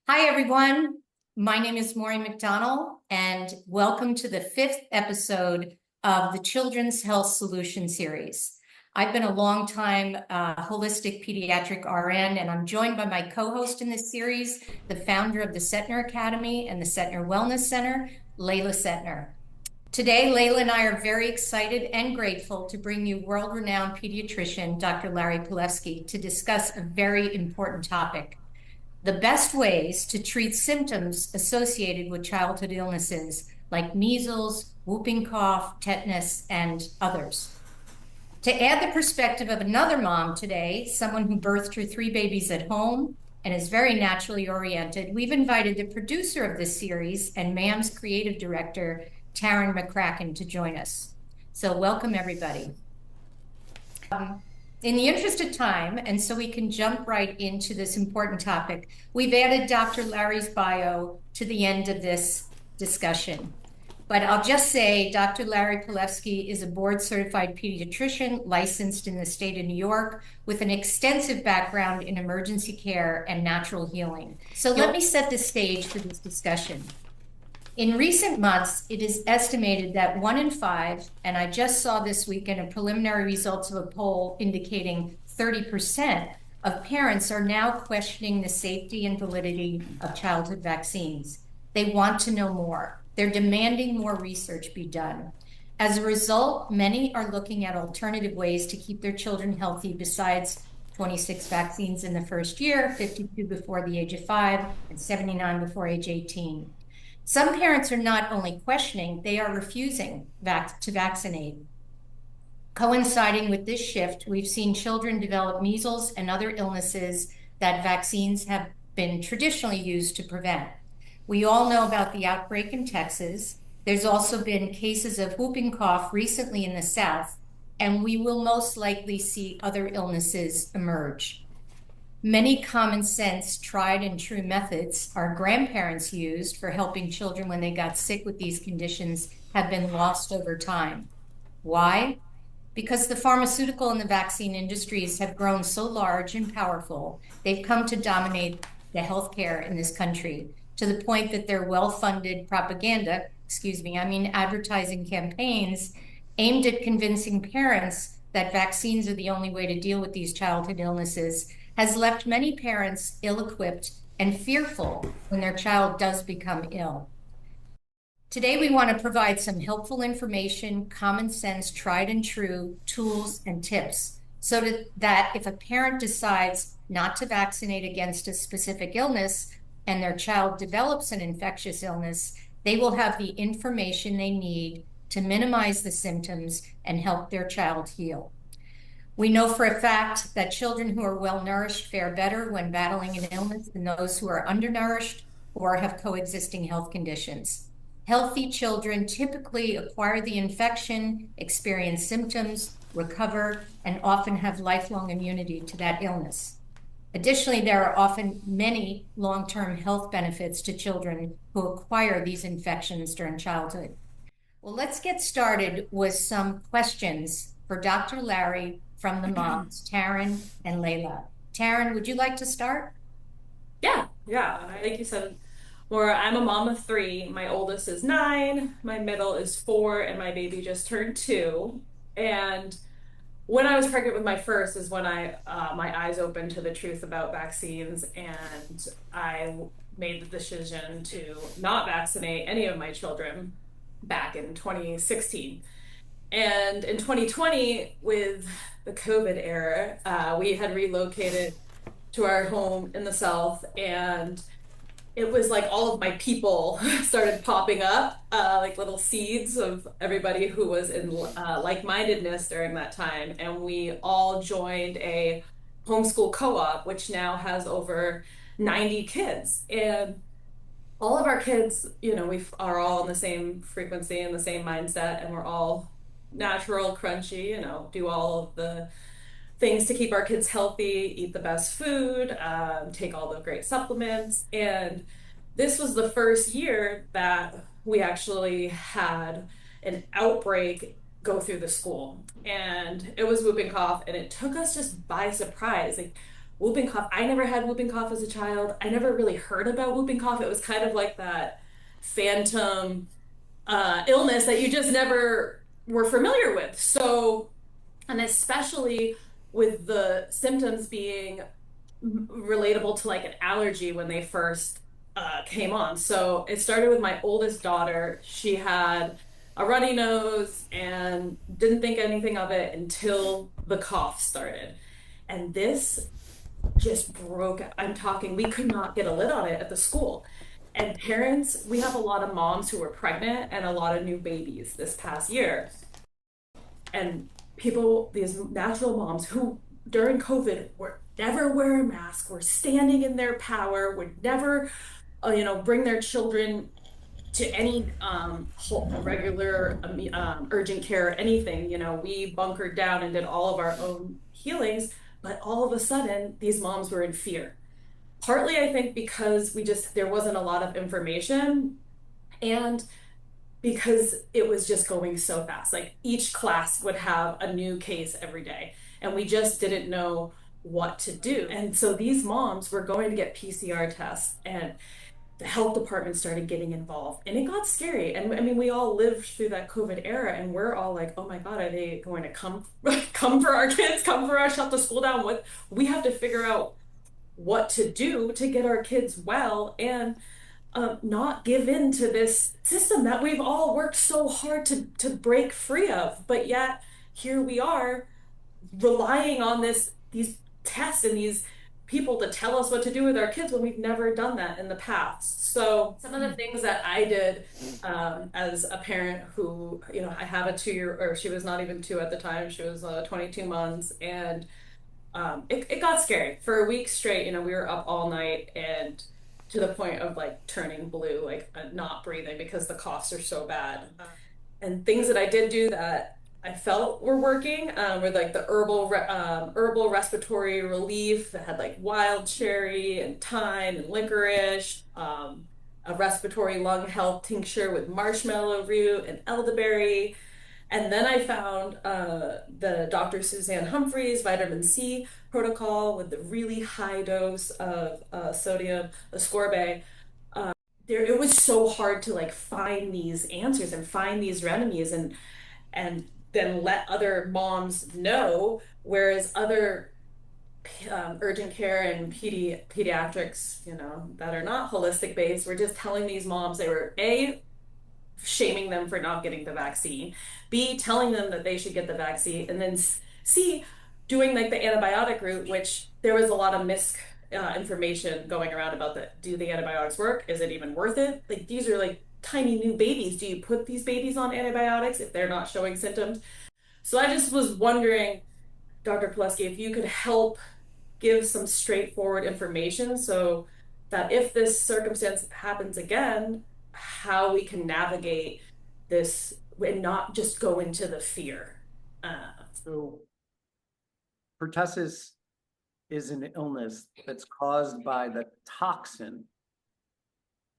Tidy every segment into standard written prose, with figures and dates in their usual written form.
Hi, everyone. My name is Maureen McDonald, and welcome to the 5th episode of the Children's Health Solution Series. I've been a long-time holistic pediatric RN, and I'm joined by my co-host in this series, the founder of the Setner Academy and the Setner Wellness Center, Layla Setner. Today, Layla and I are very excited and grateful to bring you world-renowned pediatrician, Dr. Larry Palevsky, to discuss a very important topic: the best ways to treat symptoms associated with childhood illnesses like measles, whooping cough, tetanus, and others. To add the perspective of another mom today, someone who birthed her 3 babies at home and is very naturally oriented, we've invited the producer of this series and MAM's creative director, Taryn McCracken, to join us. So welcome, everybody. In the interest of time, and so we can jump right into this important topic, we've added Dr. Larry's bio to the end of this discussion. But I'll just say Dr. Larry Palevsky is a board-certified pediatrician licensed in the state of New York with an extensive background in emergency care and natural healing. So let me set the stage for this discussion. In recent months, it is estimated that 1 in 5, and I just saw this weekend a preliminary results of a poll indicating 30% of parents are now questioning the safety and validity of childhood vaccines. They want to know more. They're demanding more research be done. As a result, many are looking at alternative ways to keep their children healthy besides 26 vaccines in the first year, 52 before the age of 5, and 79 before age 18. Some parents are not only questioning, they are refusing to vaccinate. Coinciding with this shift, we've seen children develop measles and other illnesses that vaccines have been traditionally used to prevent. We all know about the outbreak in Texas. There's also been cases of whooping cough recently in the South, and we will most likely see other illnesses emerge. Many common sense, tried and true methods our grandparents used for helping children when they got sick with these conditions have been lost over time. Why? Because the pharmaceutical and the vaccine industries have grown so large and powerful, they've come to dominate the healthcare in this country to the point that their well-funded advertising campaigns aimed at convincing parents that vaccines are the only way to deal with these childhood illnesses has left many parents ill-equipped and fearful when their child does become ill. Today, we want to provide some helpful information, common sense, tried and true tools and tips so that if a parent decides not to vaccinate against a specific illness and their child develops an infectious illness, they will have the information they need to minimize the symptoms and help their child heal. We know for a fact that children who are well-nourished fare better when battling an illness than those who are undernourished or have coexisting health conditions. Healthy children typically acquire the infection, experience symptoms, recover, and often have lifelong immunity to that illness. Additionally, there are often many long-term health benefits to children who acquire these infections during childhood. Well, let's get started with some questions for Dr. Larry from the moms, Taryn and Layla. Taryn, would you like to start? Yeah. Like you said, Laura, I'm a mom of 3. My oldest is 9, my middle is 4, and my baby just turned 2. And when I was pregnant with my first is when my eyes opened to the truth about vaccines, and I made the decision to not vaccinate any of my children back in 2016. And in 2020, with the COVID era, we had relocated to our home in the South, and it was like all of my people started popping up, like little seeds of everybody who was in like-mindedness during that time. And we all joined a homeschool co-op, which now has over 90 kids. And all of our kids, we are all in the same frequency and the same mindset, and we're all natural, crunchy, do all of the things to keep our kids healthy, eat the best food, take all the great supplements. And this was the first year that we actually had an outbreak go through the school. And it was whooping cough, and it took us just by surprise. Like whooping cough, I never had whooping cough as a child. I never really heard about whooping cough. It was kind of like that phantom illness that you just never were familiar with. So, and especially with the symptoms being relatable to like an allergy when they first came on. So it started with my oldest daughter. She had a runny nose and didn't think anything of it until the cough started. And this just broke. I'm talking, we could not get a lid on it at the school. And parents, we have a lot of moms who were pregnant and a lot of new babies this past year. And people, these natural moms who during COVID were never wear a mask, were standing in their power, would never, bring their children to any regular urgent care, anything. We bunkered down and did all of our own healings, but all of a sudden, these moms were in fear. Partly, I think, because there wasn't a lot of information, and because it was just going so fast. Like each class would have a new case every day, and we just didn't know what to do. And so these moms were going to get PCR tests, and the health department started getting involved, and it got scary. And I mean, we all lived through that COVID era, and we're all like, oh my God, are they going to come come for our kids, come for us, shut the school down? What we have to figure out what to do to get our kids well and not give in to this system that we've all worked so hard to break free of. But yet here we are relying on these tests and these people to tell us what to do with our kids when we've never done that in the past. So some of the things that I did as a parent who, I have a 2 year, or she was not even 2 at the time, she was 22 months, and it got scary for a week straight. We were up all night, and to the point of like turning blue, like not breathing because the coughs are so bad. And things that I did do that I felt were working were like the herbal respiratory relief that had like wild cherry and thyme and licorice, a respiratory lung health tincture with marshmallow root and elderberry. And then I found the Dr. Suzanne Humphreys vitamin C protocol with the really high dose of sodium ascorbate. It was so hard to like find these answers and find these remedies and then let other moms know, whereas other urgent care and pediatrics, that are not holistic based, were just telling these moms they were shaming them for not getting the vaccine, B, telling them that they should get the vaccine, and then C, doing like the antibiotic route, which there was a lot of misinformation going around about that. Do the antibiotics work? Is it even worth it? Like these are like tiny new babies. Do you put these babies on antibiotics if they're not showing symptoms? So I just was wondering, Dr. Palevsky, if you could help give some straightforward information so that if this circumstance happens again, how we can navigate this and not just go into the fear. So pertussis is an illness that's caused by the toxin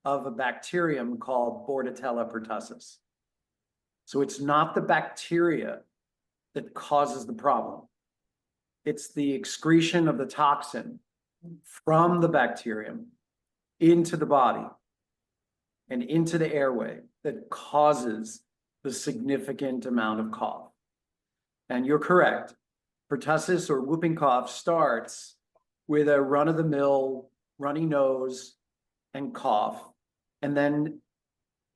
of a bacterium called Bordetella pertussis. So it's not the bacteria that causes the problem. It's the excretion of the toxin from the bacterium into the body and into the airway that causes the significant amount of cough. And you're correct. Pertussis or whooping cough starts with a run-of-the-mill runny nose and cough, and then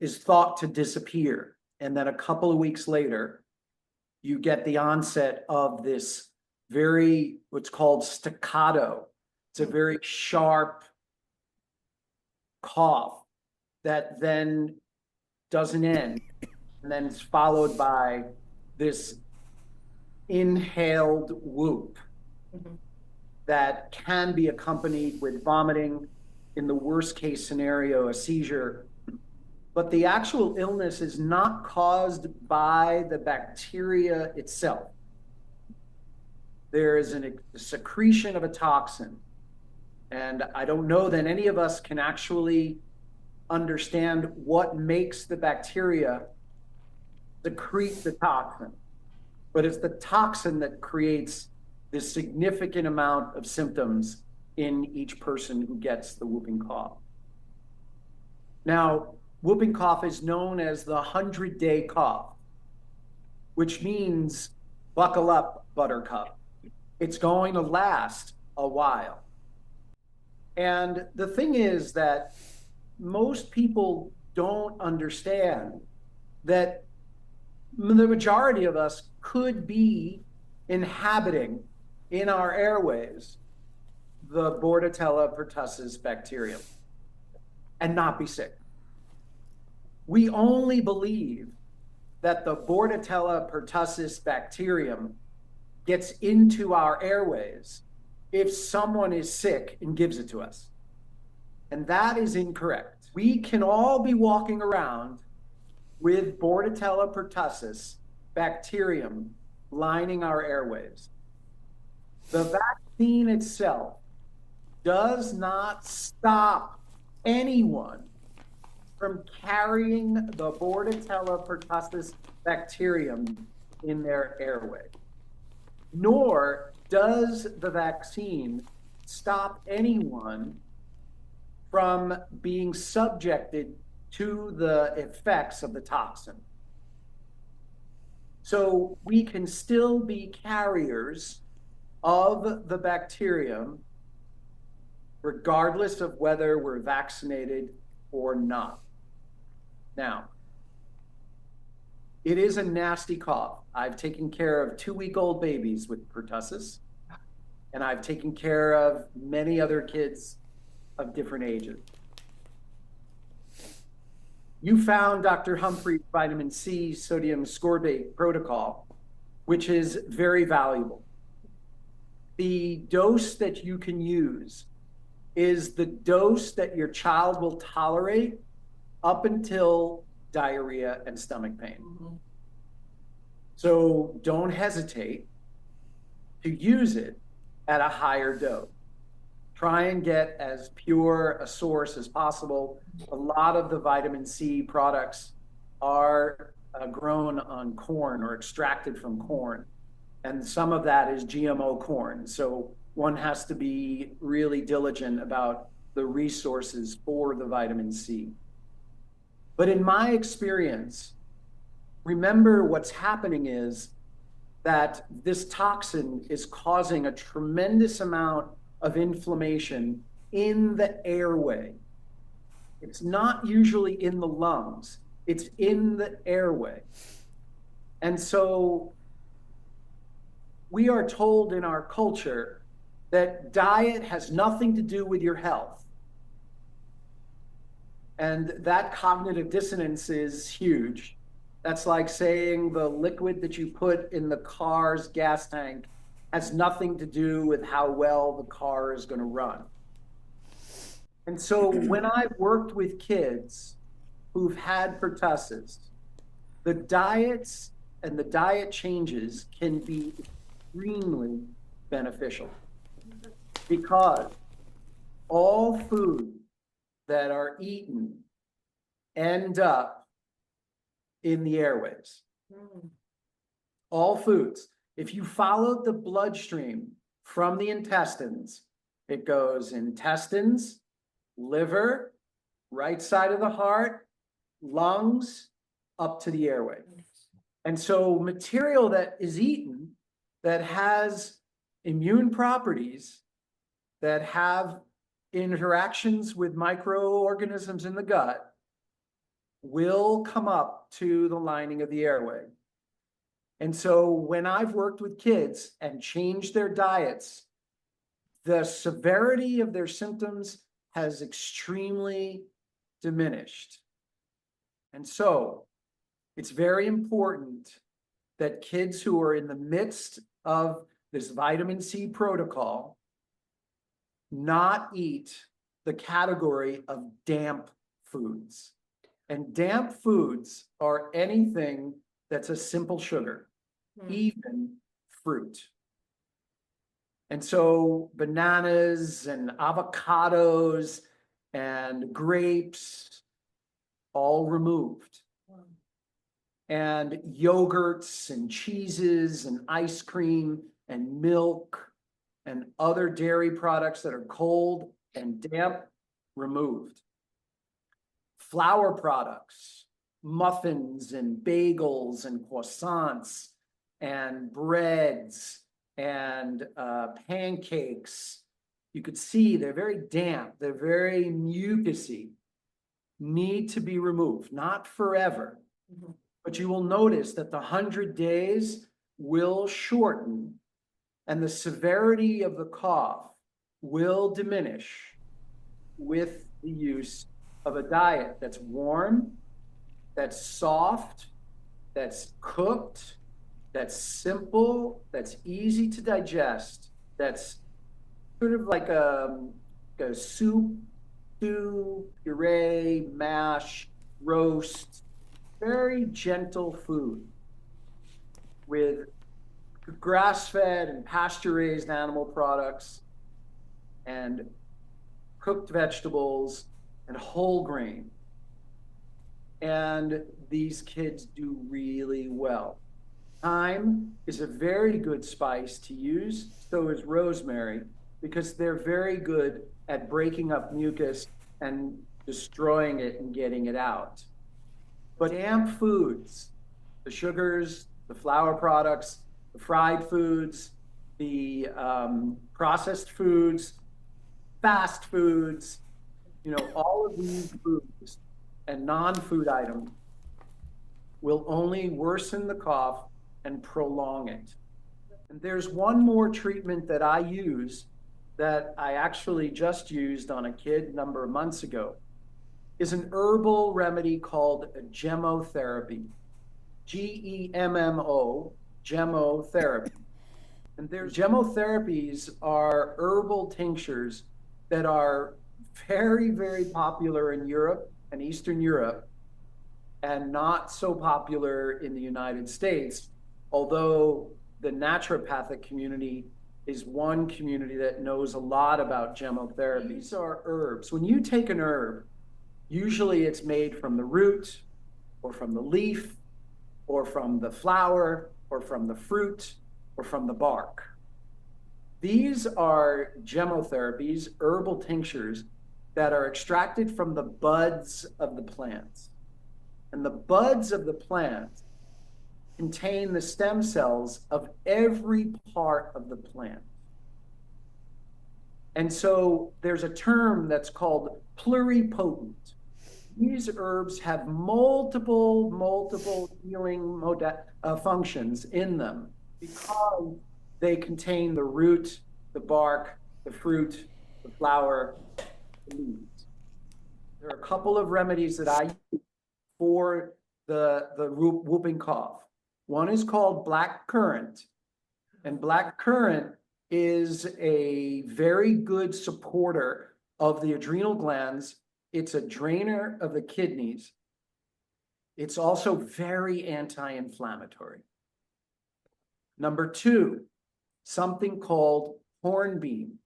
is thought to disappear. And then a couple of weeks later, you get the onset of this what's called staccato. It's a very sharp cough that then doesn't end. And then it's followed by this inhaled whoop that can be accompanied with vomiting, in the worst case scenario, a seizure. But the actual illness is not caused by the bacteria itself. There is a secretion of a toxin. And I don't know that any of us can actually understand what makes the bacteria secrete the toxin, but it's the toxin that creates this significant amount of symptoms in each person who gets the whooping cough. Now, whooping cough is known as the 100-day cough, which means buckle up, buttercup. It's going to last a while. And the thing is that most people don't understand that the majority of us could be inhabiting in our airways the Bordetella pertussis bacterium and not be sick. We only believe that the Bordetella pertussis bacterium gets into our airways if someone is sick and gives it to us. And that is incorrect. We can all be walking around with Bordetella pertussis bacterium lining our airways. The vaccine itself does not stop anyone from carrying the Bordetella pertussis bacterium in their airway, nor does the vaccine stop anyone from being subjected to the effects of the toxin. So we can still be carriers of the bacterium regardless of whether we're vaccinated or not. Now, it is a nasty cough. I've taken care of 2-week-old babies with pertussis, and I've taken care of many other kids of different ages. You found Dr. Humphrey's vitamin C sodium ascorbate protocol, which is very valuable. The dose that you can use is the dose that your child will tolerate up until diarrhea and stomach pain. Mm-hmm. So don't hesitate to use it at a higher dose. Try and get as pure a source as possible. A lot of the vitamin C products are grown on corn or extracted from corn. And some of that is GMO corn. So one has to be really diligent about the resources for the vitamin C. But in my experience, remember what's happening is that this toxin is causing a tremendous amount of inflammation in the airway. It's not usually in the lungs, it's in the airway. And so we are told in our culture that diet has nothing to do with your health. And that cognitive dissonance is huge. That's like saying the liquid that you put in the car's gas tank has nothing to do with how well the car is going to run. And so when I've worked with kids who've had pertussis, the diets and the diet changes can be extremely beneficial because all food that are eaten end up in the airways. All foods. If you followed the bloodstream from the intestines, it goes intestines, liver, right side of the heart, lungs, up to the airway. And so material that is eaten that has immune properties, that have interactions with microorganisms in the gut, will come up to the lining of the airway. And so when I've worked with kids and changed their diets, the severity of their symptoms has extremely diminished. And so it's very important that kids who are in the midst of this vitamin C protocol not eat the category of damp foods. And damp foods are anything that's a simple sugar, even fruit. And so bananas and avocados and grapes, all removed. and yogurts and cheeses and ice cream and milk and other dairy products that are cold and damp, removed. Flour products, muffins and bagels and croissants and breads and pancakes. You could see they're very damp, they're very mucousy, need to be removed, not forever. Mhm. But you will notice that the 100 days will shorten and the severity of the cough will diminish with the use of a diet that's warm, that's soft, that's cooked, that's simple, that's easy to digest, that's sort of like a soup, stew, puree, mash, roast, very gentle food with grass-fed and pasture-raised animal products and cooked vegetables and whole grain. And these kids do really well. Thyme is a very good spice to use, so is rosemary, because they're very good at breaking up mucus and destroying it and getting it out. But damp foods, the sugars, the flour products, the fried foods, the processed foods, fast foods, all of these foods and non-food items will only worsen the cough and prolong it. And there's one more treatment that I use that I actually just used on a kid a number of months ago, is an herbal remedy called gemotherapy. Gemmo, gemotherapy. And there's gemotherapies are herbal tinctures that are very, very popular in Europe and Eastern Europe, and not so popular in the United States, although the naturopathic community is one community that knows a lot about gemotherapy. These are herbs. When you take an herb, usually it's made from the root or from the leaf or from the flower or from the fruit or from the bark. These are gemotherapies, herbal tinctures that are extracted from the buds of the plants. And the buds of the plant contain the stem cells of every part of the plant. And so there's a term that's called pluripotent. These herbs have multiple healing functions in them because they contain the root, the bark, the fruit, the flower, the leaves. There are a couple of remedies that I use for the whooping cough. One is called black currant, and black currant is a very good supporter of the adrenal glands. It's a drainer of the kidneys. It's also very anti-inflammatory. Number two, something called hornbeam.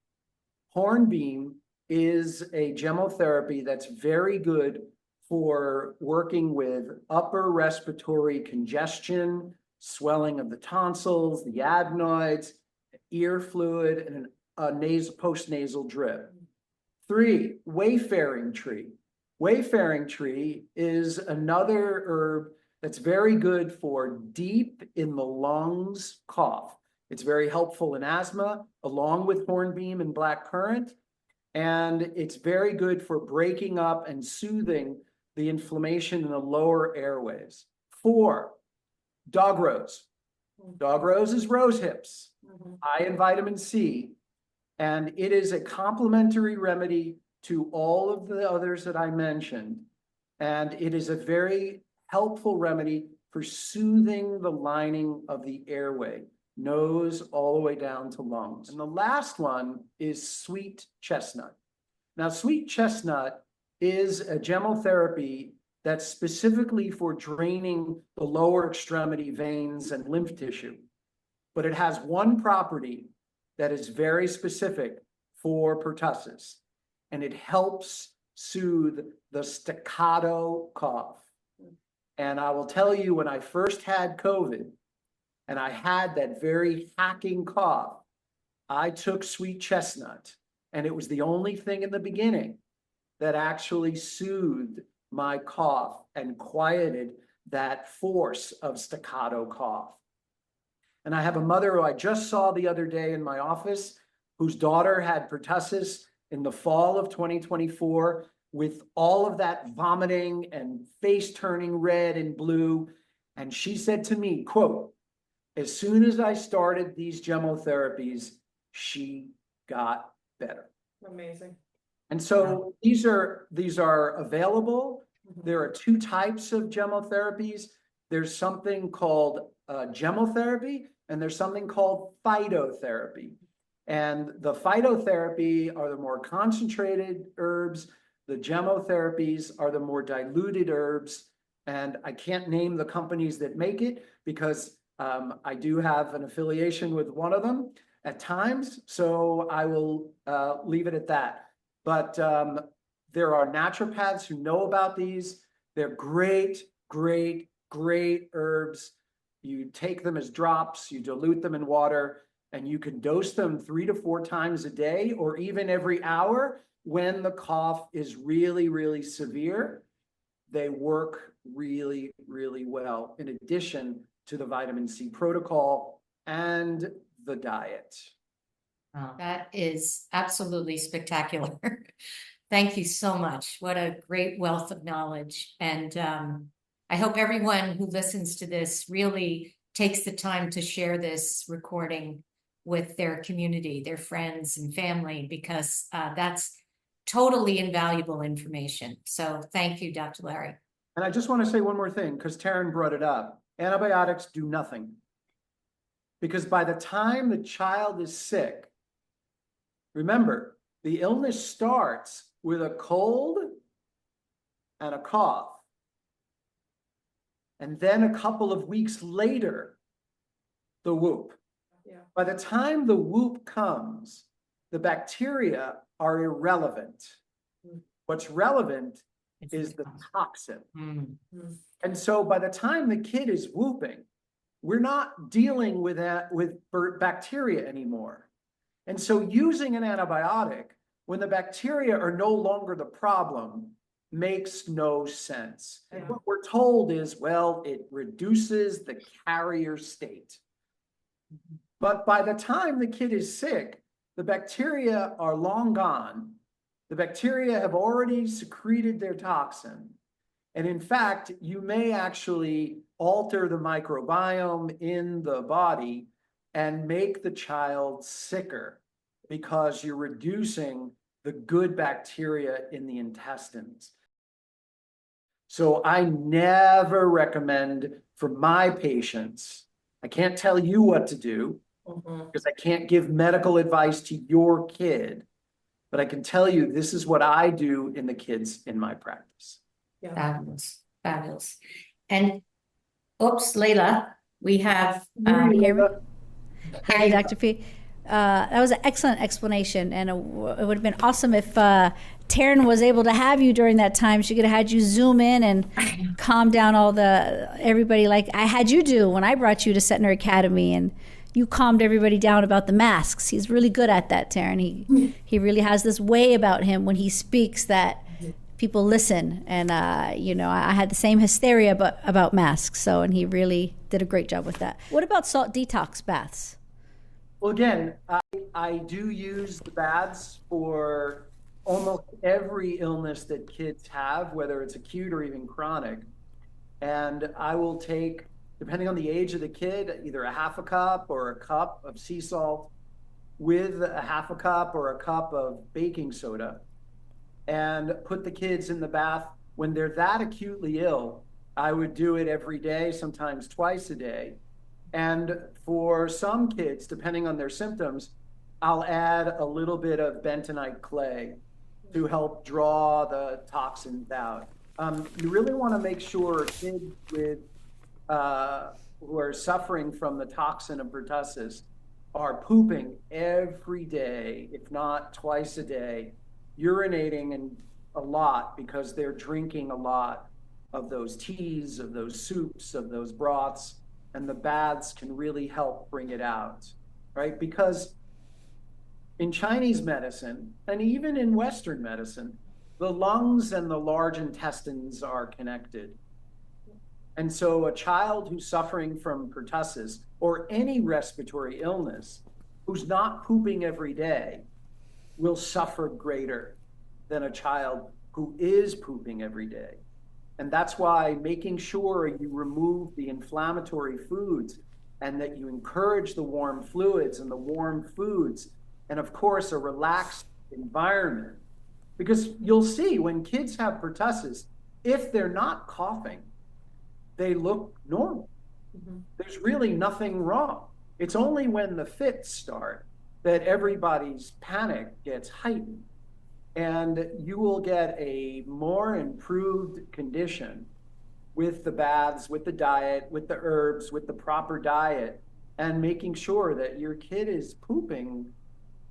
Hornbeam is a gemotherapy that's very good for working with upper respiratory congestion, swelling of the tonsils, the adenoids, ear fluid, and a post-nasal drip. Three, wayfaring tree. Wayfaring tree is another herb that's very good for deep in the lungs cough. It's very helpful in asthma, along with hornbeam and black currant. And it's very good for breaking up and soothing the inflammation in the lower airways. Four, dog rose. Dog rose is rose hips, high in vitamin C. And it is a complementary remedy to all of the others that I mentioned. And it is a very helpful remedy for soothing the lining of the airway, nose all the way down to lungs. And the last one is sweet chestnut. Now, sweet chestnut is a gemotherapy that's specifically for draining the lower extremity veins and lymph tissue. But it has one property that is very specific for pertussis, and it helps soothe the staccato cough. And I will tell you, when I first had COVID and I had that very hacking cough, I took sweet chestnut, and it was the only thing in the beginning that actually soothed my cough and quieted that force of staccato cough. And I have a mother who I just saw the other day in my office, whose daughter had pertussis in the fall of 2024, with all of that vomiting and face turning red and blue. And she said to me, quote, "As soon as I started these chemotherapies, she got better." Amazing. And so these are available. Mhm. There are two types of chemotherapies. There's something called chemotherapy, and there's something called phytotherapy. And the phytotherapy are the more concentrated herbs. The chemotherapies are the more diluted herbs. And I can't name the companies that make it because I do have an affiliation with one of them at times. So I will leave it at that. But there are naturopaths who know about these. They're great, great, great herbs. You take them as drops, you dilute them in water, and you can dose them 3 to 4 times a day or even every hour when the cough is really, really severe. They work really, really well, in addition to the vitamin C protocol and the diet. That is absolutely spectacular. Thank you so much. What a great wealth of knowledge. And I hope everyone who listens to this really takes the time to share this recording with their community, their friends and family, because that's totally invaluable information. So thank you, Dr. Larry. And I just want to say one more thing, because Taryn brought it up. Antibiotics do nothing. Because by the time the child is sick, remember, the illness starts with a cold and a cough. And then a couple of weeks later, the whoop. Yeah. By the time the whoop comes, the bacteria are irrelevant. What's relevant is the toxin. And so by the time the kid is whooping, we're not dealing with that with bacteria anymore. And so using an antibiotic when the bacteria are no longer the problem makes no sense. And what we're told is, well, it reduces the carrier state. But by the time the kid is sick, the bacteria are long gone. The bacteria have already secreted their toxin. And in fact, you may actually alter the microbiome in the body and make the child sicker because you're reducing the good bacteria in the intestines. So I never recommend for my patients, I can't tell you what to do because I can't give medical advice to your kid, but I can tell you this is what I do in the kids in my practice. Yeah. Fabulous, fabulous. And oops, Layla, we have Can you hear me? Hi, you Dr. P. That was an excellent explanation, and it would have been awesome if Taryn was able to have you during that time. She could have had you zoom in and calm down everybody like I had you do when I brought you to Setner Academy, and you calmed everybody down about the masks. He's really good at that, Taryn. He really has this way about him when he speaks that people listen, and I had the same hysteria about masks, and he really did a great job with that. What about salt detox baths? Well, again, I do use the baths for almost every illness that kids have, whether it's acute or even chronic. And I will take, depending on the age of the kid, either a half a cup or a cup of sea salt with a half a cup or a cup of baking soda, and put the kids in the bath when they're that acutely ill. I would do it every day, sometimes twice a day. And for some kids, depending on their symptoms, I'll add a little bit of bentonite clay to help draw the toxins out. You really want to make sure kids with who are suffering from the toxin of pertussis are pooping every day, if not twice a day, urinating a lot because they're drinking a lot. of those teas, of those soups, of those broths, and the baths can really help bring it out, right? Because in Chinese medicine, and even in Western medicine, the lungs and the large intestines are connected. And so a child who's suffering from pertussis or any respiratory illness who's not pooping every day will suffer greater than a child who is pooping every day. And that's why making sure you remove the inflammatory foods and that you encourage the warm fluids and the warm foods, and of course, a relaxed environment. Because you'll see when kids have pertussis, if they're not coughing, they look normal. Mm-hmm. There's really nothing wrong. It's only when the fits start that everybody's panic gets heightened. And you will get a more improved condition with the baths, with the diet, with the herbs, with the proper diet, and making sure that your kid is pooping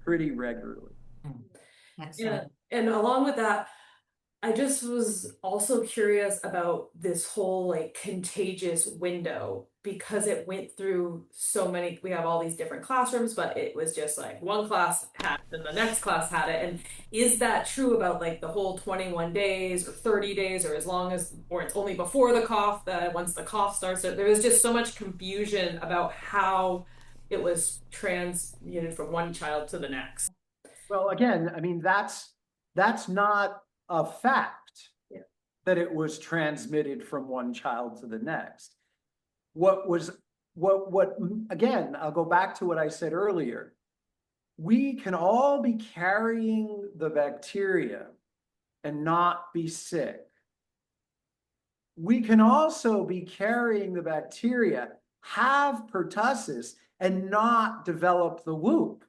pretty regularly. Yeah. And along with that, I just was also curious about this whole like contagious window, because it went through so many, we have all these different classrooms, but it was just like one class had it and the next class had it. And is that true about like the whole 21 days or 30 days or as long as, or it's only before the cough, that once the cough starts, there was just so much confusion about how it was transmitted from one child to the next. Well, again, I mean, that's not a fact that it was transmitted from one child to the next. Again, I'll go back to what I said earlier. We can all be carrying the bacteria and not be sick. We can also be carrying the bacteria, have pertussis, and not develop the whoop.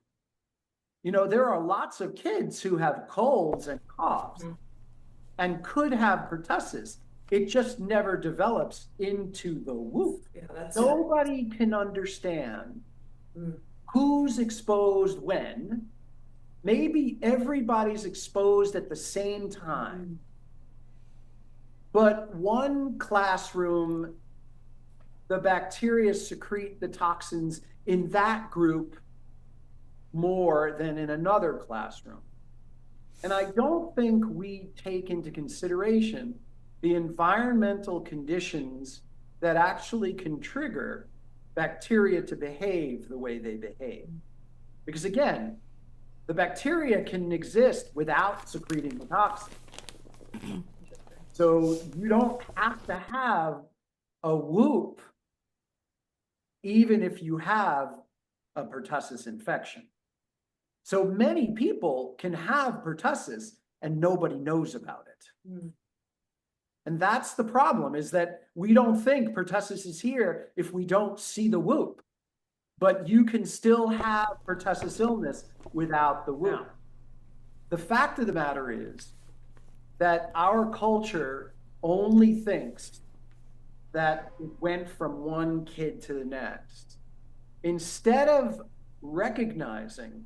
You know, there are lots of kids who have colds and coughs and could have pertussis. It just never develops into the whoop. Yeah, nobody can understand who's exposed when. Maybe everybody's exposed at the same time. But one classroom, the bacteria secrete the toxins in that group more than in another classroom. And I don't think we take into consideration the environmental conditions that actually can trigger bacteria to behave the way they behave. Because again, the bacteria can exist without secreting the toxin. So you don't have to have a whoop even if you have a pertussis infection. So many people can have pertussis and nobody knows about it. And that's the problem, is that we don't think pertussis is here if we don't see the whoop. But you can still have pertussis illness without the whoop. The fact of the matter is that our culture only thinks that it went from one kid to the next, instead of recognizing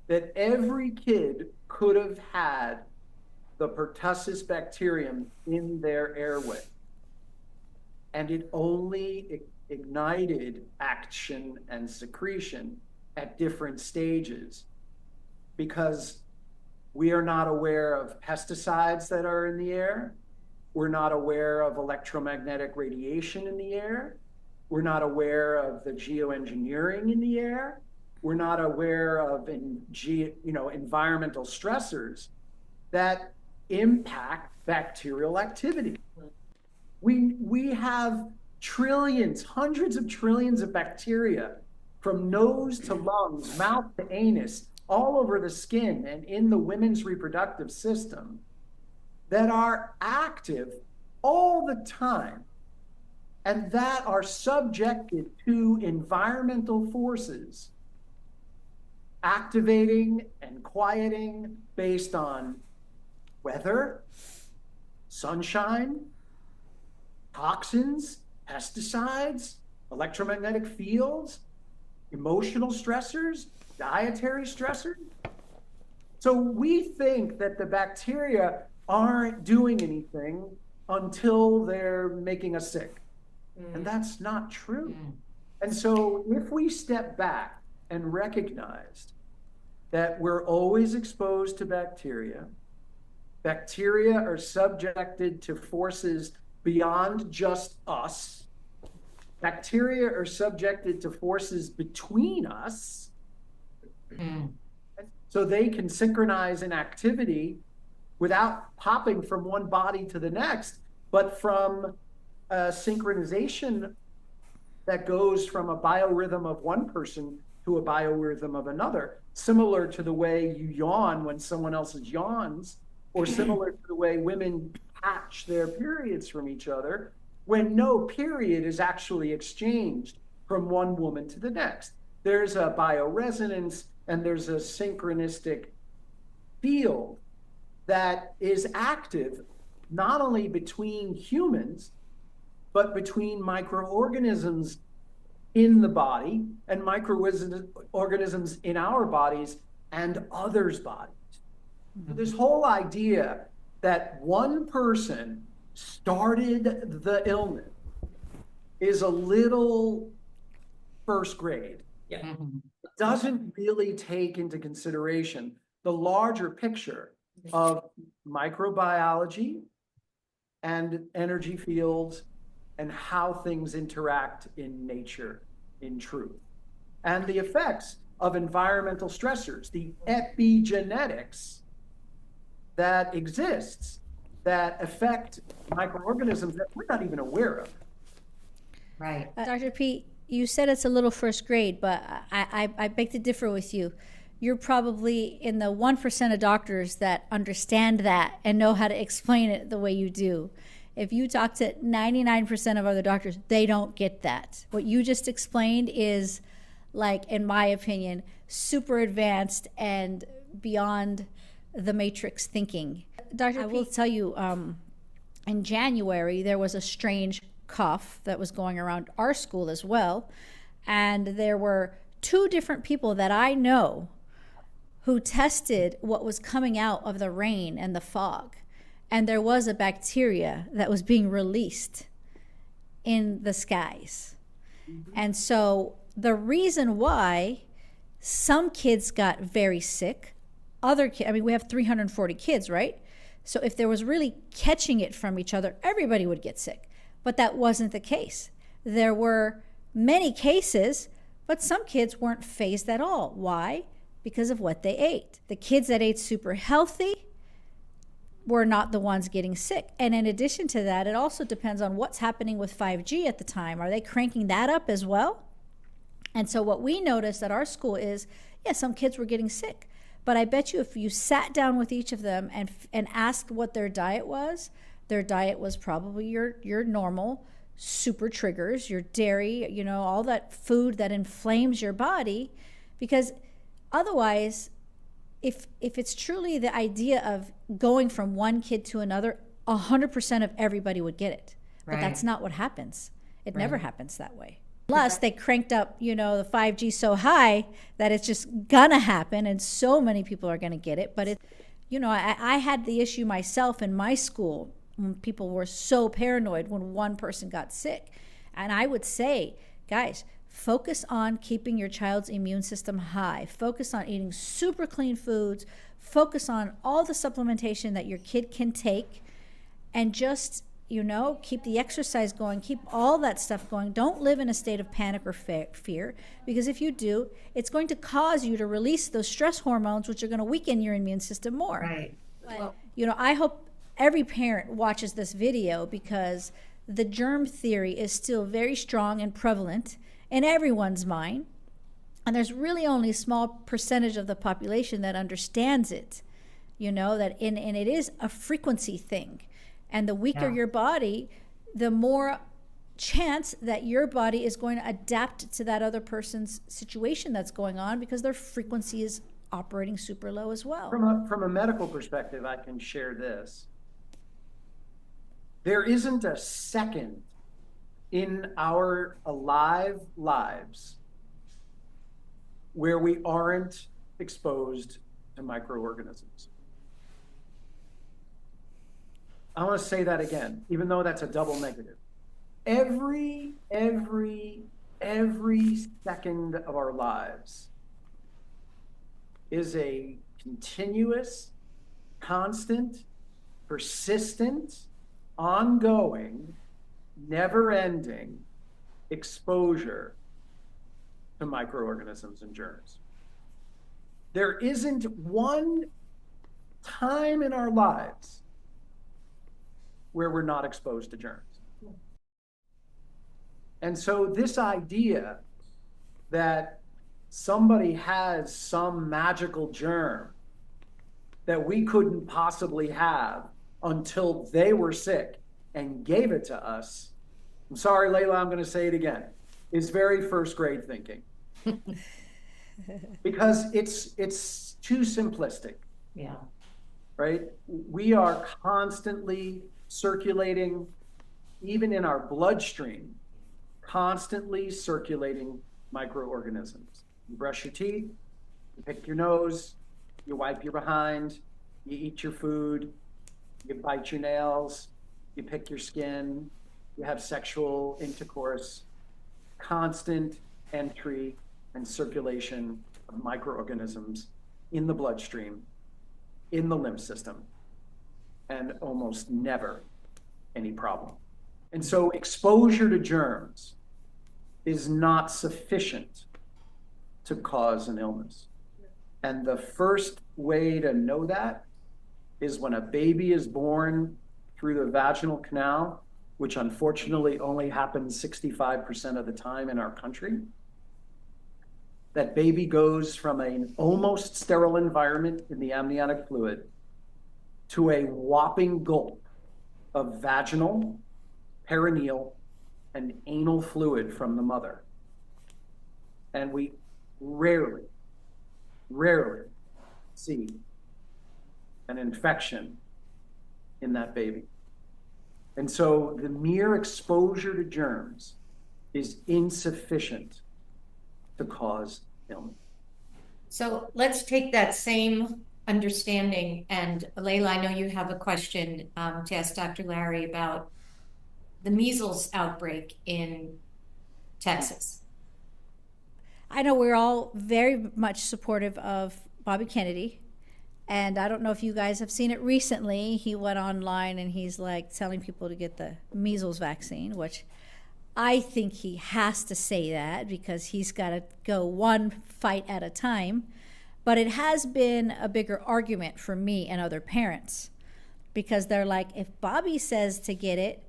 that every kid could have had the pertussis bacterium in their airway. And it only ignited action and secretion at different stages, because we are not aware of pesticides that are in the air. We're not aware of electromagnetic radiation in the air. We're not aware of the geoengineering in the air. We're not aware of environmental stressors that impact bacterial activity. We have trillions, hundreds of trillions of bacteria from nose to lungs, mouth to anus, all over the skin and in the women's reproductive system that are active all the time and that are subjected to environmental forces activating and quieting based on weather, sunshine, toxins, pesticides, electromagnetic fields, emotional stressors, dietary stressors. So we think that the bacteria aren't doing anything until they're making us sick. And that's not true. And so if we step back and recognized that we're always exposed to bacteria, bacteria are subjected to forces beyond just us, bacteria are subjected to forces between us, so they can synchronize an activity without hopping from one body to the next, but from a synchronization that goes from a biorhythm of one person to a biorhythm of another, similar to the way you yawn when someone else's yawns, or similar to the way women catch their periods from each other when no period is actually exchanged from one woman to the next. There's a bioresonance and there's a synchronistic field that is active not only between humans, but between microorganisms in the body and microorganisms in our bodies and others' bodies. So this whole idea that one person started the illness is a little first grade. Yeah. It doesn't really take into consideration the larger picture of microbiology and energy fields and how things interact in nature, in truth, and the effects of environmental stressors, the epigenetics that exists that affect microorganisms that we're not even aware of. Right. Dr. Pete, you said it's a little first grade, but I beg to differ with you. You're probably in the 1% of doctors that understand that and know how to explain it the way you do. If you talk to 99% of other doctors, they don't get that. What you just explained is, like, in my opinion, super advanced and beyond the matrix thinking. Dr. I will tell you, in January, there was a strange cough that was going around our school as well. And there were 2 different people that I know who tested what was coming out of the rain and the fog. And there was a bacteria that was being released in the skies. And so the reason why some kids got very sick, other kids, I mean, we have 340 kids, right? So if there was really catching it from each other, everybody would get sick. But that wasn't the case. There were many cases, but some kids weren't phased at all. Why? Because of what they ate. The kids that ate super healthy were not the ones getting sick. And in addition to that, it also depends on what's happening with 5G at the time. Are they cranking that up as well? And so what we noticed at our school is, yeah, some kids were getting sick. But I bet you if you sat down with each of them and asked what their diet was probably your normal super triggers, your dairy, you know, all that food that inflames your body. Because otherwise, if it's truly the idea of going from one kid to another, 100% of everybody would get it. But that's not what happens. It never happens that way. Unless they cranked up, you know, the 5G so high that it's just gonna happen and so many people are gonna get it. But it, you know, I had the issue myself in my school when people were so paranoid when one person got sick. And I would say, guys, focus on keeping your child's immune system high. Focus on eating super clean foods. Focus on all the supplementation that your kid can take. And just, you know, keep the exercise going. Keep all that stuff going. Don't live in a state of panic or fear. Because if you do, it's going to cause you to release those stress hormones, which are going to weaken your immune system more. Right. But, you know, I hope every parent watches this video because the germ theory is still very strong and prevalent in everyone's mind. And there's really only a small percentage of the population that understands it, you know, and it is a frequency thing. And the weaker your body, the more chance that your body is going to adapt to that other person's situation that's going on because their frequency is operating super low as well. From a medical perspective, I can share this. There isn't a second in our alive lives where we aren't exposed to microorganisms. I want to say that again, even though that's a double negative. Every second of our lives is a continuous, constant, persistent, ongoing, never-ending exposure to microorganisms and germs. There isn't one time in our lives where we're not exposed to germs. And so this idea that somebody has some magical germ that we couldn't possibly have until they were sick and gave it to us, I'm sorry, Layla, I'm going to say it again, is very first grade thinking. Because it's too simplistic. Yeah. Right? We are constantly circulating, even in our bloodstream, constantly circulating microorganisms. You brush your teeth, you pick your nose, you wipe your behind, you eat your food, you bite your nails, you pick your skin, you have sexual intercourse, constant entry and circulation of microorganisms in the bloodstream, in the lymph system, and almost never any problem. And so exposure to germs is not sufficient to cause an illness. And the first way to know that is when a baby is born through the vaginal canal, which unfortunately only happens 65% of the time in our country. That baby goes from an almost sterile environment in the amniotic fluid to a whopping gulp of vaginal, perineal, and anal fluid from the mother. And we rarely see an infection in that baby. And so the mere exposure to germs is insufficient to cause illness. So let's take that same understanding, and Layla, I know you have a question to ask Dr. Larry about the measles outbreak in Texas. I know we're all very much supportive of Bobby Kennedy. And I don't know if you guys have seen it recently. He went online and he's like telling people to get the measles vaccine, which I think he has to say that because he's got to go one fight at a time. But it has been a bigger argument for me and other parents because they're like, if Bobby says to get it,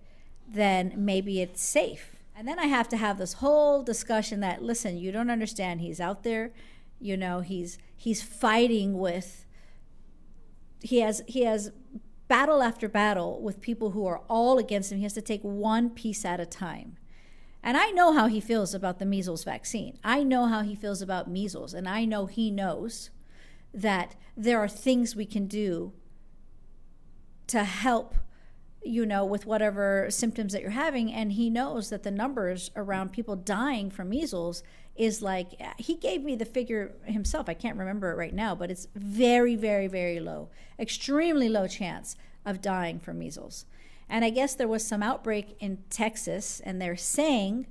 then maybe it's safe. And then I have to have this whole discussion that, listen, you don't understand. He's out there, you know, he's fighting with, he has battle after battle with people who are all against him. He has to take one piece at a time. And I know how he feels about the measles vaccine. I know how he feels about measles. And I know he knows that there are things we can do to help, you know, with whatever symptoms that you're having. And he knows that the numbers around people dying from measles is like, he gave me the figure himself. I can't remember it right now, but it's very, very, very low, extremely low chance of dying from measles. And I guess there was some outbreak in Texas, and they're saying,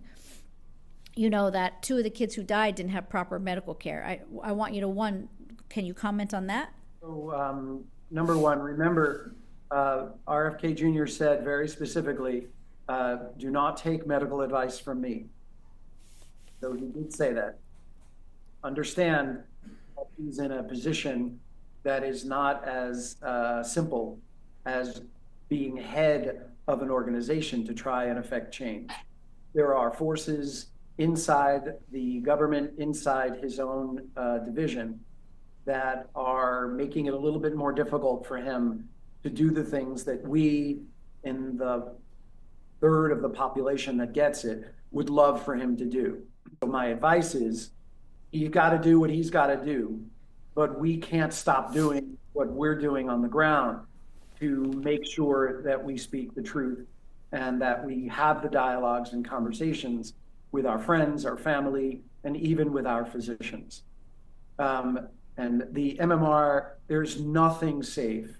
you know, that 2 of the kids who died didn't have proper medical care. I want you to, can you comment on that? So, number one, remember, RFK Jr. said very specifically, do not take medical advice from me. So he did say that. Understand that he's in a position that is not as simple as being head of an organization to try and affect change. There are forces inside the government, inside his own division, that are making it a little bit more difficult for him to do the things that we, in the third of the population that gets it, would love for him to do. So my advice is, he's got to do what he's got to do, but we can't stop doing what we're doing on the ground to make sure that we speak the truth and that we have the dialogues and conversations with our friends, our family, and even with our physicians. And the MMR, there's nothing safe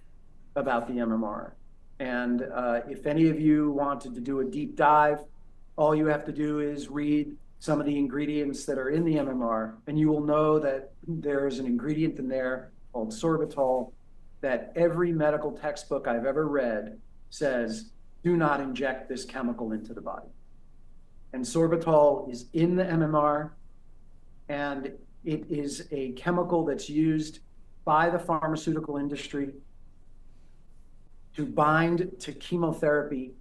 about the MMR. And if any of you wanted to do a deep dive, all you have to do is read some of the ingredients that are in the MMR, and you will know that there is an ingredient in there called sorbitol that every medical textbook I've ever read says, do not inject this chemical into the body. And sorbitol is in the MMR, and it is a chemical that's used by the pharmaceutical industry to bind to chemotherapy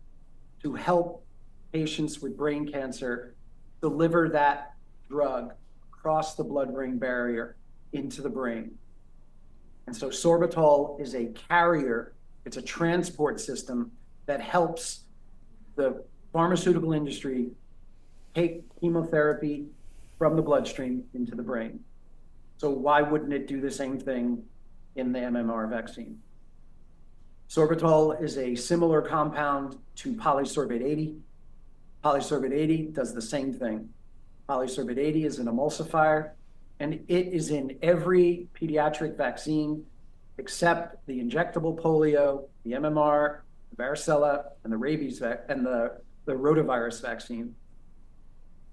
to help patients with brain cancer deliver that drug across the blood-brain barrier into the brain. And so sorbitol is a carrier, it's a transport system that helps the pharmaceutical industry take chemotherapy from the bloodstream into the brain. So why wouldn't it do the same thing in the MMR vaccine? Sorbitol is a similar compound to polysorbate 80. Polysorbate 80 does the same thing. Polysorbate 80 is an emulsifier, and it is in every pediatric vaccine except the injectable polio, the MMR, the varicella, and the rabies and the rotavirus vaccine.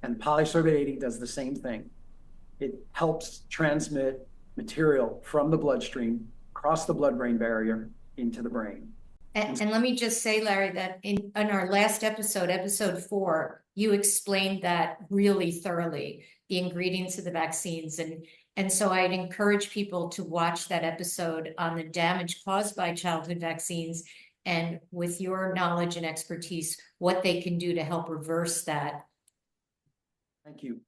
And polysorbate 80 does the same thing. It helps transmit material from the bloodstream across the blood-brain barrier into the brain. And let me just say, Larry, that in our last episode, episode 4, you explained that really thoroughly, the ingredients of the vaccines. And so I'd encourage people to watch that episode on the damage caused by childhood vaccines, and with your knowledge and expertise, what they can do to help reverse that. Thank you.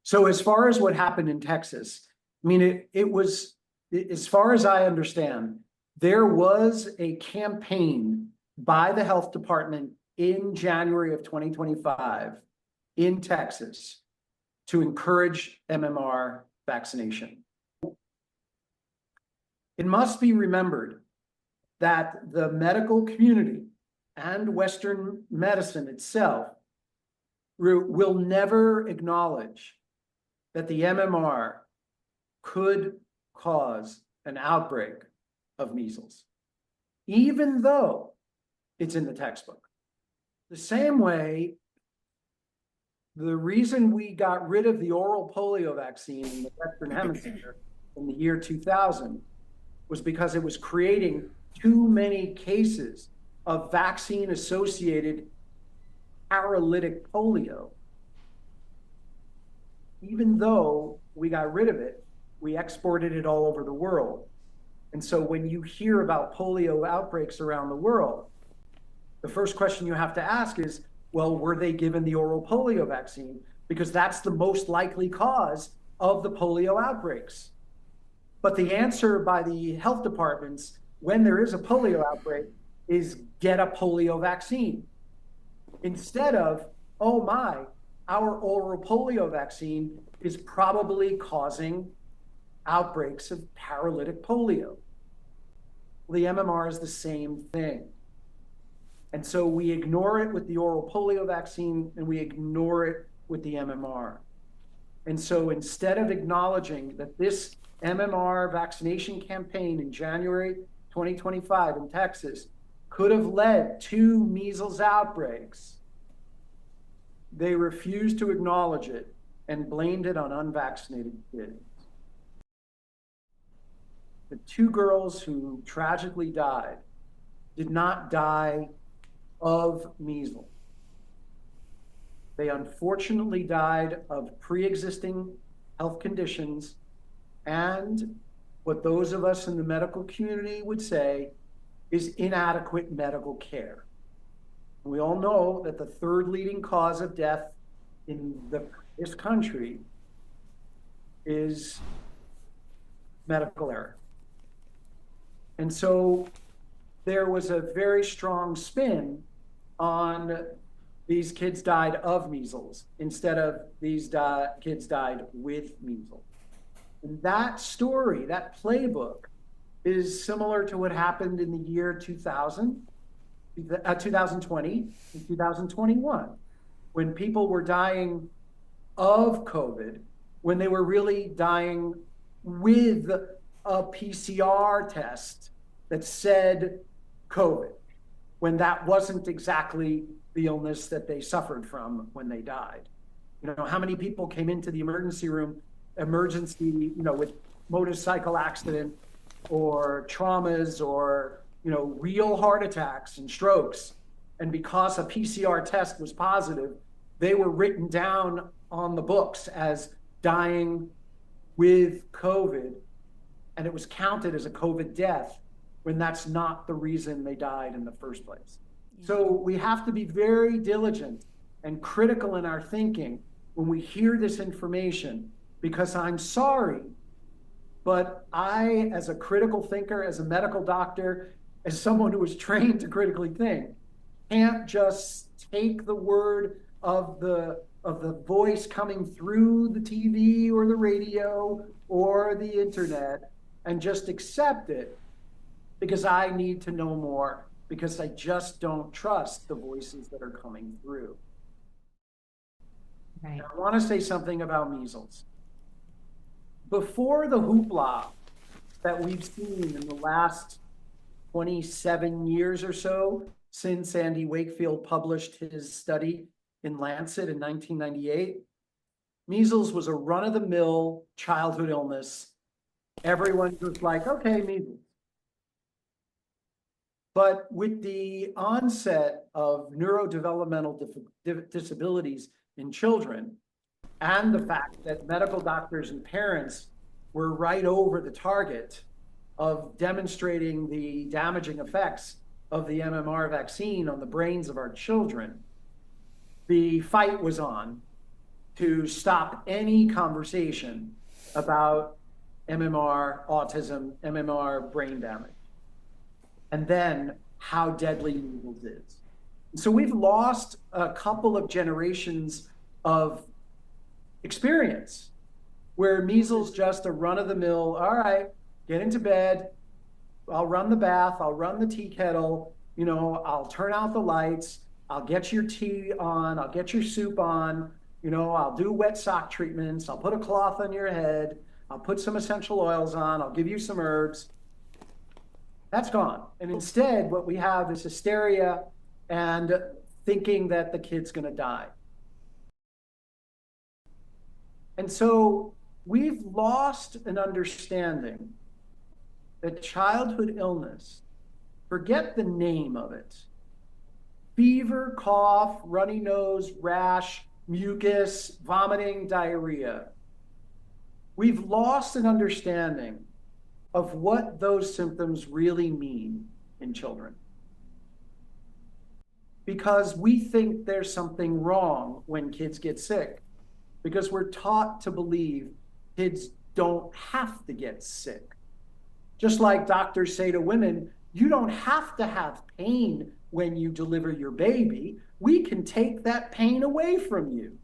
So as far as what happened in Texas, I mean, it was, as far as I understand, there was a campaign by the health department in January of 2025 in Texas to encourage MMR vaccination. It must be remembered that the medical community and Western medicine itself will never acknowledge that the MMR could cause an outbreak of measles, even though it's in the textbook. The same way, the reason we got rid of the oral polio vaccine in the Western Hemisphere in the year 2000 was because it was creating too many cases of vaccine-associated paralytic polio. Even though we got rid of it, we exported it all over the world. And so when you hear about polio outbreaks around the world, the first question you have to ask is, well, were they given the oral polio vaccine? Because that's the most likely cause of the polio outbreaks. But the answer by the health departments when there is a polio outbreak is get a polio vaccine. Instead of, oh my, our oral polio vaccine is probably causing outbreaks of paralytic polio. Well, the MMR is the same thing. And so we ignore it with the oral polio vaccine and we ignore it with the MMR. And so instead of acknowledging that this MMR vaccination campaign in January 2025 in Texas could have led to measles outbreaks, they refused to acknowledge it and blamed it on unvaccinated kids. The 2 girls who tragically died did not die of measles. They unfortunately died of pre-existing health conditions and what those of us in the medical community would say is inadequate medical care. We all know that the 3rd leading cause of death in this country is medical error. And so there was a very strong spin on these kids died of measles instead of these kids died with measles. And that story, that playbook, is similar to what happened in the year 2020 and 2021, when people were dying of COVID, when they were really dying with a PCR test that said COVID. when that wasn't exactly the illness that they suffered from when they died. You know, how many people came into the emergency room, with motorcycle accident or traumas or, real heart attacks and strokes. And because a PCR test was positive, they were written down on the books as dying with COVID. And it was counted as a COVID death when that's not the reason they died in the first place. Yeah. So we have to be very diligent and critical in our thinking when we hear this information, because I'm sorry, but I, as a critical thinker, as a medical doctor, as someone who was trained to critically think, can't just take the word of the voice coming through the TV or the radio or the internet and just accept it, because I need to know more, because I just don't trust the voices that are coming through. Right. Now, I want to say something about measles. Before the hoopla that we've seen in the last 27 years or so, since Andy Wakefield published his study in Lancet in 1998, measles was a run-of-the-mill childhood illness. Everyone was like, okay, measles. But with the onset of neurodevelopmental disabilities in children, and the fact that medical doctors and parents were right over the target of demonstrating the damaging effects of the MMR vaccine on the brains of our children, the fight was on to stop any conversation about MMR autism, MMR brain damage, and then how deadly measles is. So we've lost a couple of generations of experience where measles just a run-of-the-mill, all right, get into bed, I'll run the bath, I'll run the tea kettle, I'll turn out the lights, I'll get your tea on, I'll get your soup on, I'll do wet sock treatments, I'll put a cloth on your head, I'll put some essential oils on, I'll give you some herbs. That's gone. And instead, what we have is hysteria and thinking that the kid's gonna die. And so we've lost an understanding that childhood illness, forget the name of it, fever, cough, runny nose, rash, mucus, vomiting, diarrhea. We've lost an understanding of what those symptoms really mean in children, because we think there's something wrong when kids get sick, because we're taught to believe kids don't have to get sick. Just like doctors say to women, you don't have to have pain when you deliver your baby. We can take that pain away from you.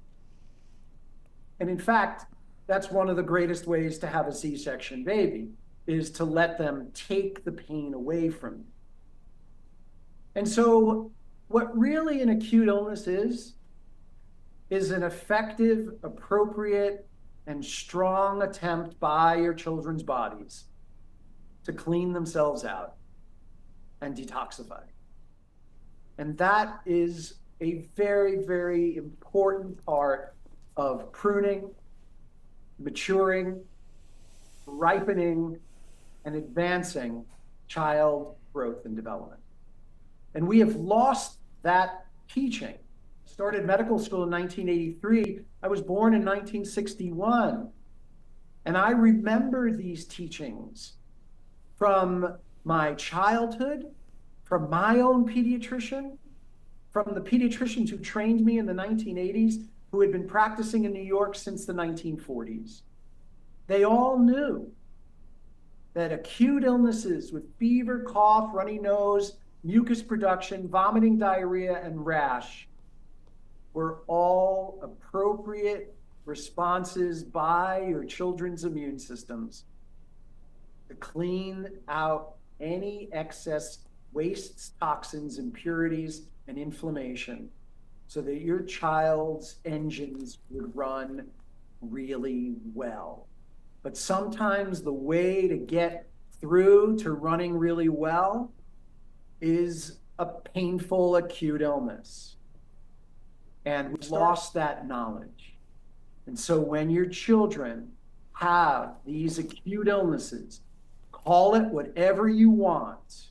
And in fact, that's one of the greatest ways to have a C-section baby, is to let them take the pain away from you. And so what really an acute illness is an effective, appropriate, and strong attempt by your children's bodies to clean themselves out and detoxify. And that is a very, very important part of pruning, maturing, ripening, and advancing child growth and development. And we have lost that teaching. Started medical school in 1983. I was born in 1961. And I remember these teachings from my childhood, from my own pediatrician, from the pediatricians who trained me in the 1980s, who had been practicing in New York since the 1940s. They all knew that acute illnesses with fever, cough, runny nose, mucus production, vomiting, diarrhea, and rash were all appropriate responses by your children's immune systems to clean out any excess wastes, toxins, impurities, and inflammation, so that your child's engines would run really well. But sometimes the way to get through to running really well is a painful acute illness. And we've lost that knowledge. And so when your children have these acute illnesses, call it whatever you want.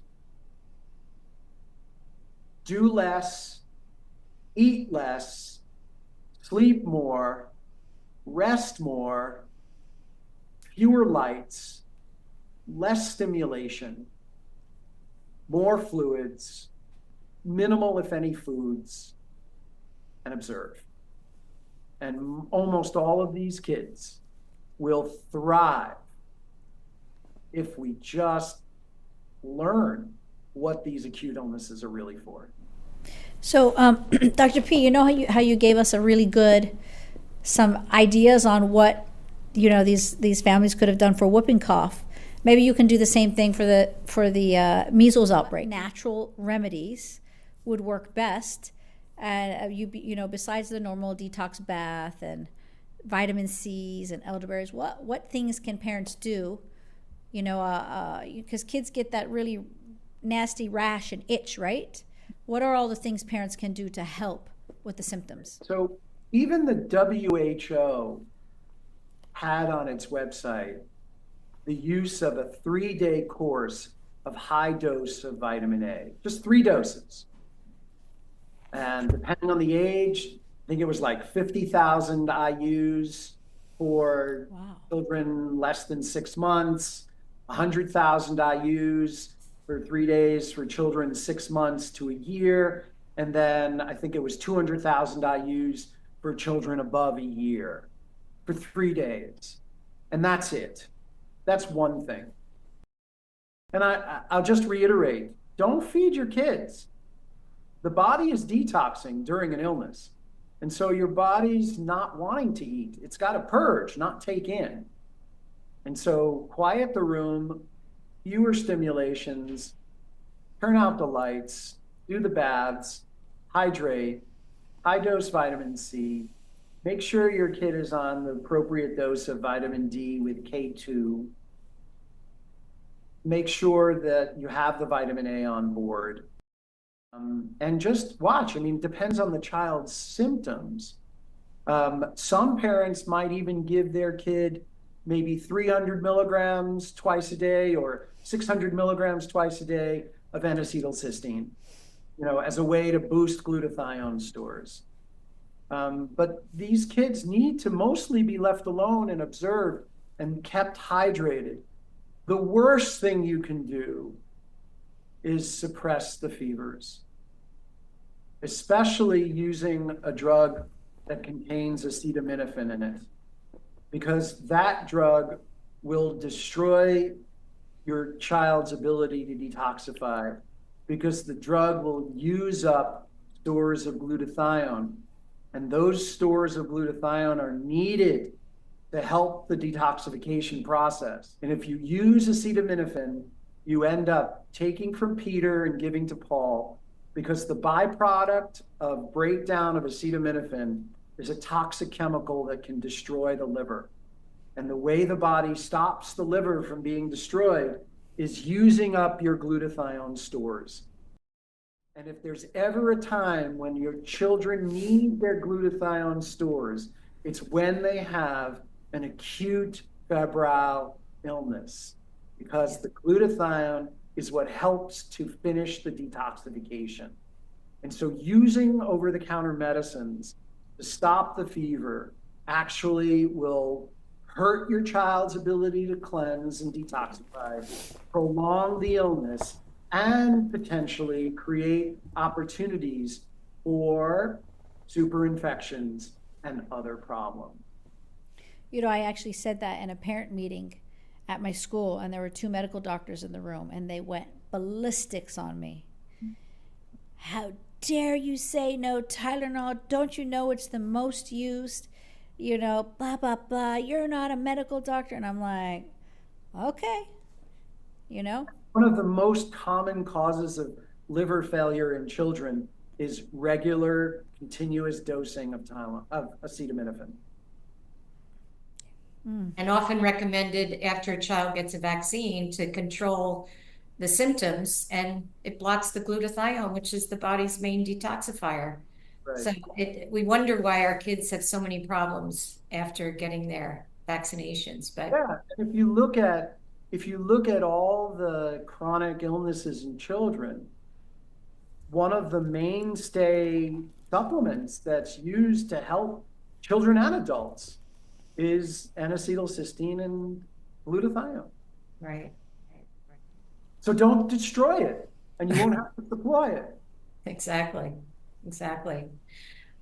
Do less, eat less, sleep more, rest more, fewer lights, less stimulation, more fluids, minimal, if any, foods, and observe. And almost all of these kids will thrive if we just learn what these acute illnesses are really for. So, Dr. P, you know how you gave us a really good, some ideas on what, these families could have done for whooping cough. Maybe you can do the same thing for the measles outbreak. Natural remedies would work best, and besides the normal detox bath and vitamin C's and elderberries, what things can parents do? Because kids get that really nasty rash and itch, right? What are all the things parents can do to help with the symptoms? So even the WHO had on its website the use of a 3-day course of high dose of vitamin A, just 3 doses. And depending on the age, I think it was like 50,000 IUs for children less than 6 months, 100,000 IUs for 3 days for children 6 months to a year. And then I think it was 200,000 IUs for children above a year for 3 days. And that's it. That's one thing. And I'll just reiterate, don't feed your kids. The body is detoxing during an illness. And so your body's not wanting to eat. It's got to purge, not take in. And so quiet the room, fewer stimulations, turn out the lights, do the baths, hydrate, high dose vitamin C, make sure your kid is on the appropriate dose of vitamin D with K2. Make sure that you have the vitamin A on board. And just watch. I mean, depends on the child's symptoms. Some parents might even give their kid maybe 300 milligrams twice a day or 600 milligrams twice a day of N-acetylcysteine, as a way to boost glutathione stores. But these kids need to mostly be left alone and observed and kept hydrated. The worst thing you can do is suppress the fevers, especially using a drug that contains acetaminophen in it, because that drug will destroy your child's ability to detoxify, because the drug will use up stores of glutathione, and those stores of glutathione are needed to help the detoxification process. And if you use acetaminophen, you end up taking from Peter and giving to Paul, because the byproduct of breakdown of acetaminophen is a toxic chemical that can destroy the liver. And the way the body stops the liver from being destroyed is using up your glutathione stores. And if there's ever a time when your children need their glutathione stores, it's when they have an acute febrile illness, because the glutathione is what helps to finish the detoxification. And so using over-the-counter medicines to stop the fever actually will hurt your child's ability to cleanse and detoxify, prolong the illness, and potentially create opportunities for superinfections and other problems. I actually said that in a parent meeting at my school, and there were 2 medical doctors in the room, and they went ballistics on me. How dare you say no Tylenol? Don't you know it's the most used? Blah, blah, blah. You're not a medical doctor. And I'm like, okay, One of the most common causes of liver failure in children is regular, continuous dosing of acetaminophen. And often recommended after a child gets a vaccine to control the symptoms, and it blocks the glutathione, which is the body's main detoxifier. So we wonder why our kids have so many problems after getting their vaccinations. But Yeah, and if you look at all the chronic illnesses in children, one of the mainstay supplements that's used to help children and adults is N-acetylcysteine and glutathione. right. So don't destroy it, and you won't have to supply it. Exactly.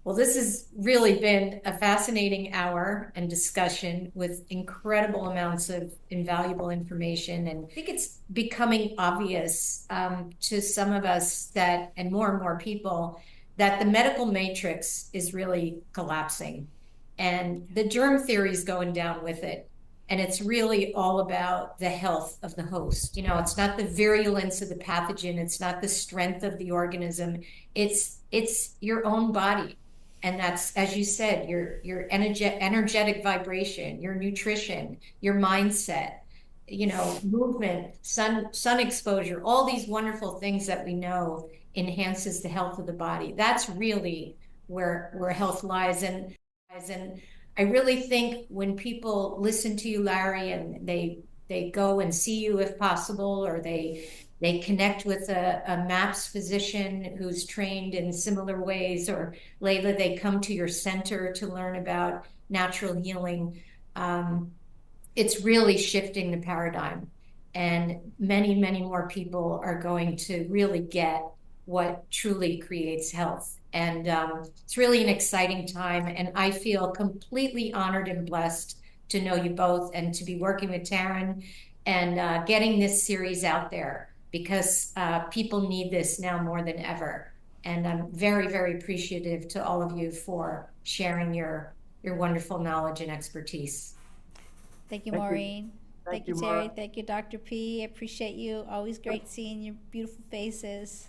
Well, this has really been a fascinating hour and discussion with incredible amounts of invaluable information. And I think it's becoming obvious to some of us that, and more people, that the medical matrix is really collapsing and the germ theory is going down with it. And it's really all about the health of the host. You know, it's not the virulence of the pathogen. It's not the strength of the organism. It's your own body. And that's, as you said, your energetic vibration, your nutrition, your mindset, you know, movement, sun exposure, all these wonderful things that we know enhances the health of the body. That's really where health lies. And I really think when people listen to you, Larry, and they go and see you if possible, or they connect with a MAPS physician who's trained in similar ways, or Layla, they come to your center to learn about natural healing. It's really shifting the paradigm, and many more people are going to really get what truly creates health. And it's really an exciting time. And I feel completely honored and blessed to know you both and to be working with Taryn and getting this series out there, because people need this now more than ever. And I'm very appreciative to all of you for sharing your wonderful knowledge and expertise. Thank you, Maureen. Thank you, Terry. Maura. Thank you, Dr. P. I appreciate you. Always great seeing your beautiful faces.